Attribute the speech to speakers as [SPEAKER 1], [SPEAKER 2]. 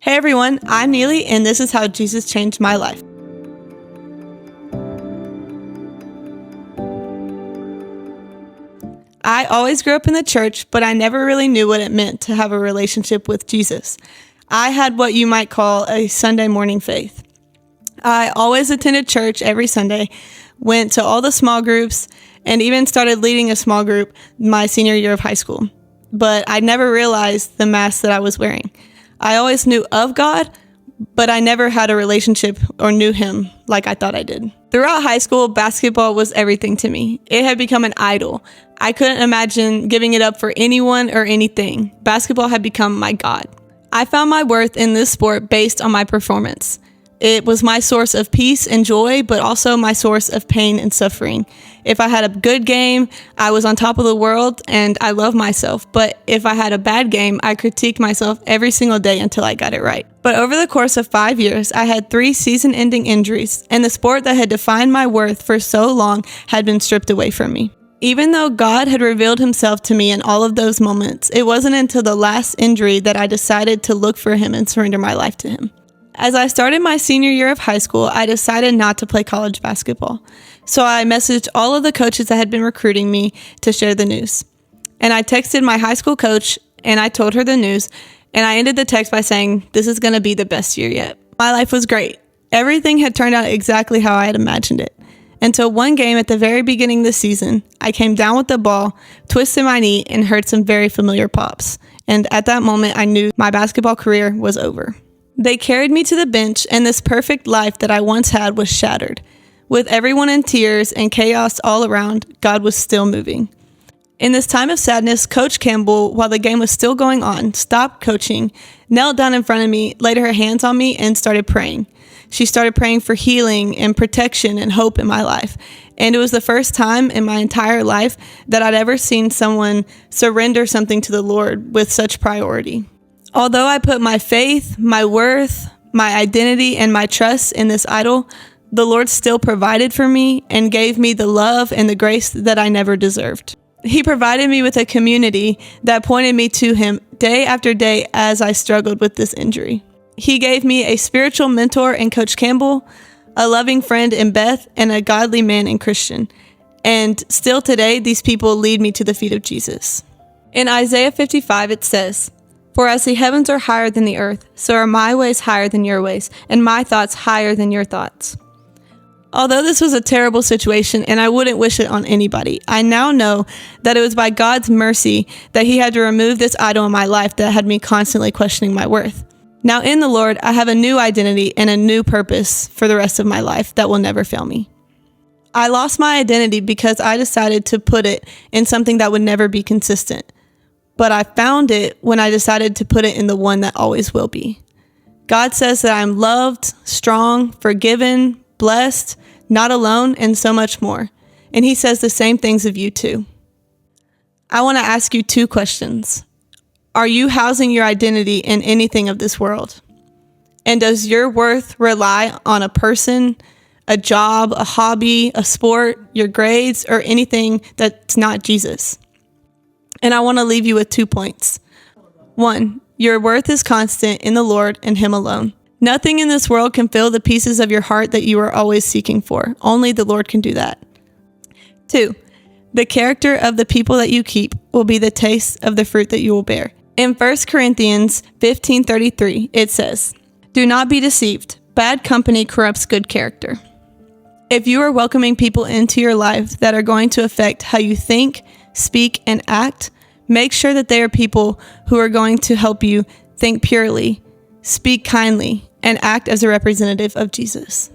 [SPEAKER 1] Hey everyone, I'm Neeley, and this is how Jesus changed my life. I always grew up in the church, but I never really knew what it meant to have a relationship with Jesus. I had what you might call a Sunday morning faith. I always attended church every Sunday, went to all the small groups, and even started leading a small group my senior year of high school. But I never realized the mask that I was wearing. I always knew of God, but I never had a relationship or knew him like I thought I did. Throughout high school, basketball was everything to me. It had become an idol. I couldn't imagine giving it up for anyone or anything. Basketball had become my God. I found my worth in this sport based on my performance. It was my source of peace and joy, but also my source of pain and suffering. If I had a good game, I was on top of the world and I loved myself. But if I had a bad game, I critiqued myself every single day until I got it right. But over the course of 5 years, I had 3 season-ending injuries, and the sport that had defined my worth for so long had been stripped away from me. Even though God had revealed himself to me in all of those moments, it wasn't until the last injury that I decided to look for him and surrender my life to him. As I started my senior year of high school, I decided not to play college basketball. So I messaged all of the coaches that had been recruiting me to share the news. And I texted my high school coach and I told her the news. And I ended the text by saying, "This is going to be the best year yet." My life was great. Everything had turned out exactly how I had imagined it. Until one game at the very beginning of the season, I came down with the ball, twisted my knee, and heard some very familiar pops. And at that moment, I knew my basketball career was over. They carried me to the bench, and this perfect life that I once had was shattered. With everyone in tears and chaos all around, God was still moving. In this time of sadness, Coach Campbell, while the game was still going on, stopped coaching, knelt down in front of me, laid her hands on me, and started praying. She started praying for healing and protection and hope in my life. And it was the first time in my entire life that I'd ever seen someone surrender something to the Lord with such priority. Although I put my faith, my worth, my identity, and my trust in this idol, the Lord still provided for me and gave me the love and the grace that I never deserved. He provided me with a community that pointed me to him day after day as I struggled with this injury. He gave me a spiritual mentor in Coach Campbell, a loving friend in Beth, and a godly man in Christian. And still today, these people lead me to the feet of Jesus. In Isaiah 55, it says, "For as the heavens are higher than the earth, so are my ways higher than your ways, and my thoughts higher than your thoughts." Although this was a terrible situation and I wouldn't wish it on anybody, I now know that it was by God's mercy that he had to remove this idol in my life that had me constantly questioning my worth. Now in the Lord, I have a new identity and a new purpose for the rest of my life that will never fail me. I lost my identity because I decided to put it in something that would never be consistent. But I found it when I decided to put it in the one that always will be. God says that I'm loved, strong, forgiven, blessed, not alone, and so much more. And he says the same things of you too. I want to ask you 2 questions. Are you housing your identity in anything of this world? And does your worth rely on a person, a job, a hobby, a sport, your grades, or anything that's not Jesus? And I want to leave you with 2 points. 1, your worth is constant in the Lord and him alone. Nothing in this world can fill the pieces of your heart that you are always seeking for. Only the Lord can do that. 2, the character of the people that you keep will be the taste of the fruit that you will bear. In 1 Corinthians 15:33, it says, "Do not be deceived. Bad company corrupts good character." If you are welcoming people into your life that are going to affect how you think, speak, and act, make sure that they are people who are going to help you think purely, speak kindly, and act as a representative of Jesus.